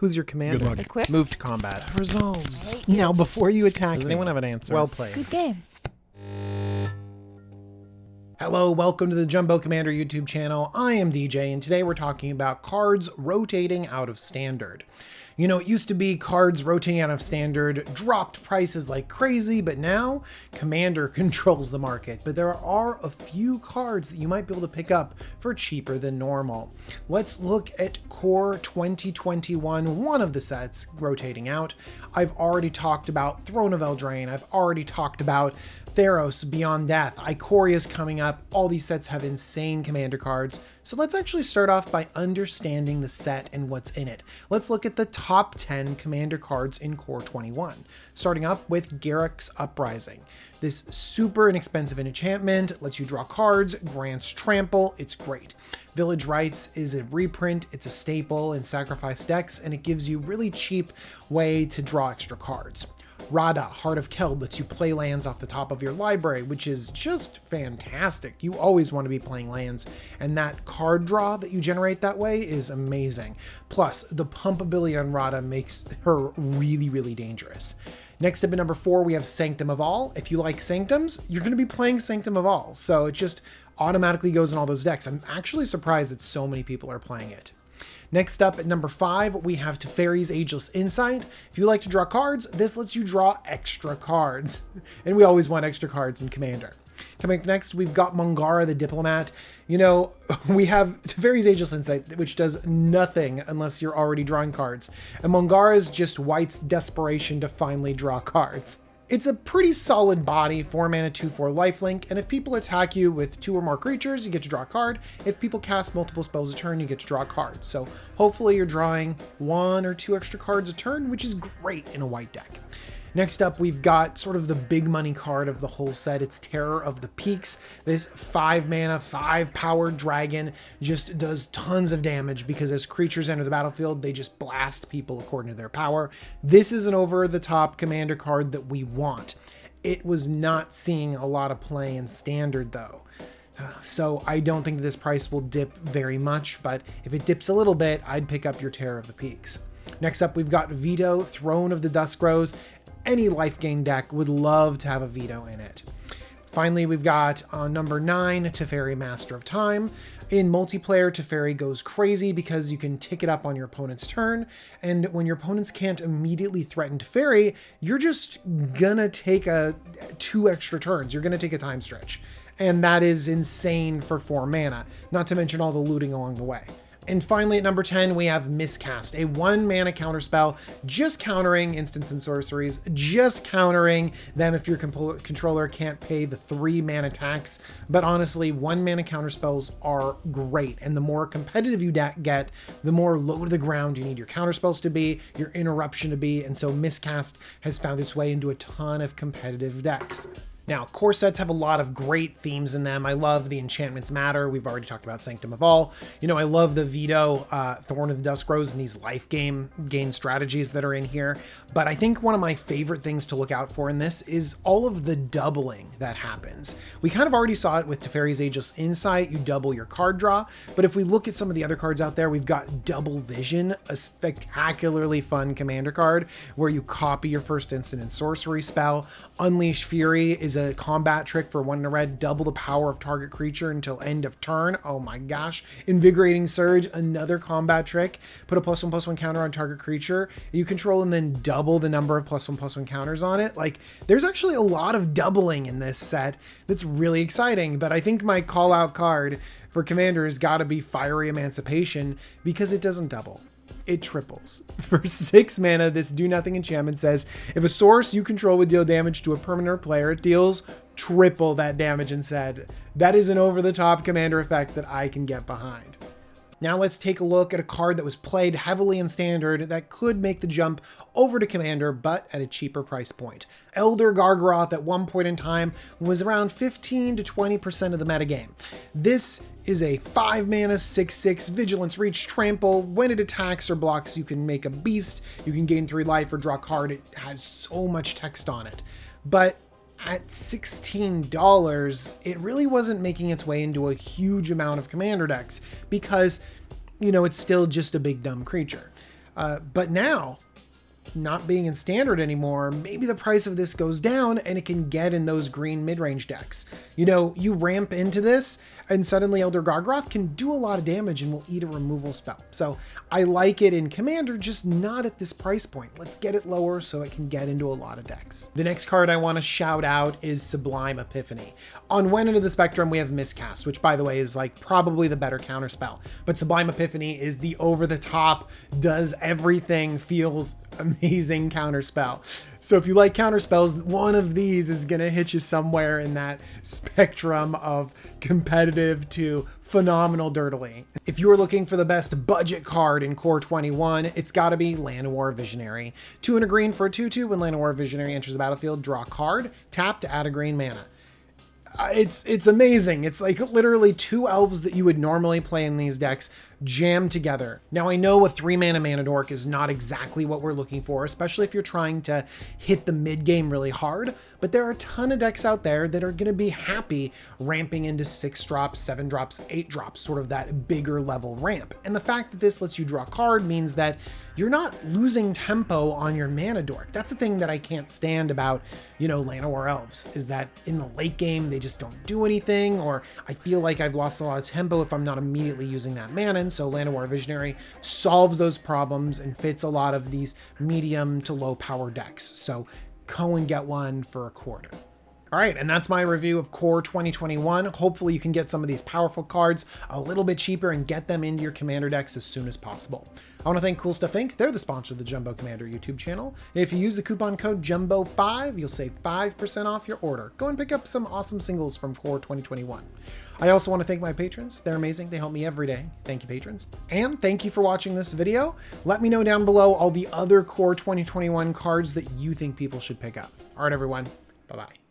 Who's your commander? Good luck. Equip. Move to combat. Resolves. Right. Now, before you attack Does me, anyone have an answer? well played. Good game. Hello, welcome to the Jumbo Commander YouTube channel. I am DJ, and today we're talking about cards rotating out of standard. You know, it used to be cards rotating out of standard dropped prices like crazy, but now Commander controls the market. But there are a few cards that you might be able to pick up for cheaper than normal. Let's look at Core 2021, one of the sets rotating out. I've already talked about Throne of Eldraine. I've already talked about Theros, Beyond Death, Ikoria is coming up. All these sets have insane commander cards. So let's actually start off by understanding the set and what's in it. Let's look at the top 10 commander cards in Core 21. Starting up with Garruk's Uprising. This super inexpensive enchantment lets you draw cards, grants trample, it's great. Village Rites is a reprint, it's a staple in Sacrifice decks, and it gives you really cheap way to draw extra cards. Radha, Heart of Keld, lets you play lands off the top of your library, which is just fantastic. You always want to be playing lands, and that card draw that you generate that way is amazing. Plus, the pump ability on Radha makes her really, really dangerous. Next up at number 4, we have Sanctum of All. If you like Sanctums, you're going to be playing Sanctum of All, so it just automatically goes in all those decks. I'm actually surprised that so many people are playing it. Next up at number 5, we have Teferi's Ageless Insight. If you like to draw cards, this lets you draw extra cards. And we always want extra cards in Commander. Coming up next, we've got Mangara the Diplomat. You know, we have Teferi's Ageless Insight, which does nothing unless you're already drawing cards. And Mangara is just White's desperation to finally draw cards. It's a pretty solid body, 4 mana, 2/4 lifelink, and if people attack you with 2 or more creatures, you get to draw a card. If people cast multiple spells a turn, you get to draw a card. So hopefully you're drawing 1 or 2 extra cards a turn, which is great in a white deck. Next up, we've got sort of the big money card of the whole set. It's Terror of the Peaks. This 5 mana, 5 powered dragon just does tons of damage because as creatures enter the battlefield, they just blast people according to their power. This is an over-the-top commander card that we want. It was not seeing a lot of play in standard though. So I don't think this price will dip very much, but if it dips a little bit, I'd pick up your Terror of the Peaks. Next up, we've got Veto, Throne of the Duskgrows. Any life gain deck would love to have a Veto in it. Finally, we've got number 9, Teferi, Master of Time. In multiplayer, Teferi goes crazy because you can tick it up on your opponent's turn, and when your opponents can't immediately threaten Teferi, you're just gonna take 2 extra turns. You're gonna take a time stretch, and that is insane for 4 mana, not to mention all the looting along the way. And finally, at number 10, we have Miscast, a 1 mana counterspell, just countering instants and sorceries, just countering them if your controller can't pay the 3 mana tax. But honestly, 1 mana counterspells are great. And the more competitive you get, the more low to the ground you need your counterspells to be, your interruption to be. And so Miscast has found its way into a ton of competitive decks. Now, core sets have a lot of great themes in them. I love the Enchantments Matter. We've already talked about Sanctum of All. You know, I love the Veto, Thorn of the Duskgrows, and these life gain strategies that are in here. But I think one of my favorite things to look out for in this is all of the doubling that happens. We kind of already saw it with Teferi's Ageless Insight. You double your card draw. But if we look at some of the other cards out there, we've got Double Vision, a spectacularly fun commander card where you copy your first instant and sorcery spell. Unleash Fury is a combat trick for 1 in a red, double the power of target creature until end of turn. Oh my gosh. Invigorating Surge, another combat trick. Put a +1/+1 counter on target creature you control and then double the number of +1/+1 counters on it. Like, there's actually a lot of doubling in this set that's really exciting, but I think my call out card for Commander has got to be Fiery Emancipation because it doesn't double. It triples. For 6 mana, this do nothing enchantment says, if a source you control would deal damage to a permanent or player, it deals triple that damage instead. That is an over-the-top commander effect that I can get behind. Now let's take a look at a card that was played heavily in Standard that could make the jump over to Commander, but at a cheaper price point. Elder Gargaroth at one point in time was around 15 to 20% of the metagame. This is a 5 mana 6/6 Vigilance Reach Trample. When it attacks or blocks, you can make a beast, you can gain 3 life or draw a card. It has so much text on it. But at $16, it really wasn't making its way into a huge amount of commander decks because, you know, it's still just a big dumb creature. But now, not being in standard anymore, maybe the price of this goes down and it can get in those green mid-range decks. You know, you ramp into this and suddenly Elder Gargroth can do a lot of damage and will eat a removal spell. So I like it in Commander, just not at this price point. Let's get it lower so it can get into a lot of decks. The next card I want to shout out is Sublime Epiphany. On one end of the spectrum, we have Miscast, which by the way is like probably the better counterspell. But Sublime Epiphany is the over-the-top, does everything, feels amazing counterspell. So if you like counterspells, one of these is going to hit you somewhere in that spectrum of competitive to phenomenal dirtily. If you're looking for the best budget card in Core 21, it's got to be Llanowar Visionary. 2 and a green for a 2/2. When Llanowar Visionary enters the battlefield, draw a card, tap to add a green mana. It's amazing. It's like literally 2 elves that you would normally play in these decks jammed together. Now I know a 3-mana Mana Dork is not exactly what we're looking for, especially if you're trying to hit the mid game really hard, but there are a ton of decks out there that are going to be happy ramping into 6 drops, 7 drops, 8 drops, sort of that bigger level ramp. And the fact that this lets you draw a card means that you're not losing tempo on your Mana Dork. That's the thing that I can't stand about, you know, Llanowar Elves, is that in the late game, they just don't do anything, or I feel like I've lost a lot of tempo if I'm not immediately using that mana. And so Llanowar Visionary solves those problems and fits a lot of these medium to low power decks. So go and get one for $1. All right, and that's my review of Core 2021. Hopefully you can get some of these powerful cards a little bit cheaper and get them into your Commander decks as soon as possible. I want to thank Cool Stuff Inc. They're the sponsor of the Jumbo Commander YouTube channel. And if you use the coupon code JUMBO5, you'll save 5% off your order. Go and pick up some awesome singles from Core 2021. I also want to thank my patrons. They're amazing. They help me every day. Thank you, patrons. And thank you for watching this video. Let me know down below all the other Core 2021 cards that you think people should pick up. All right, everyone. Bye-bye.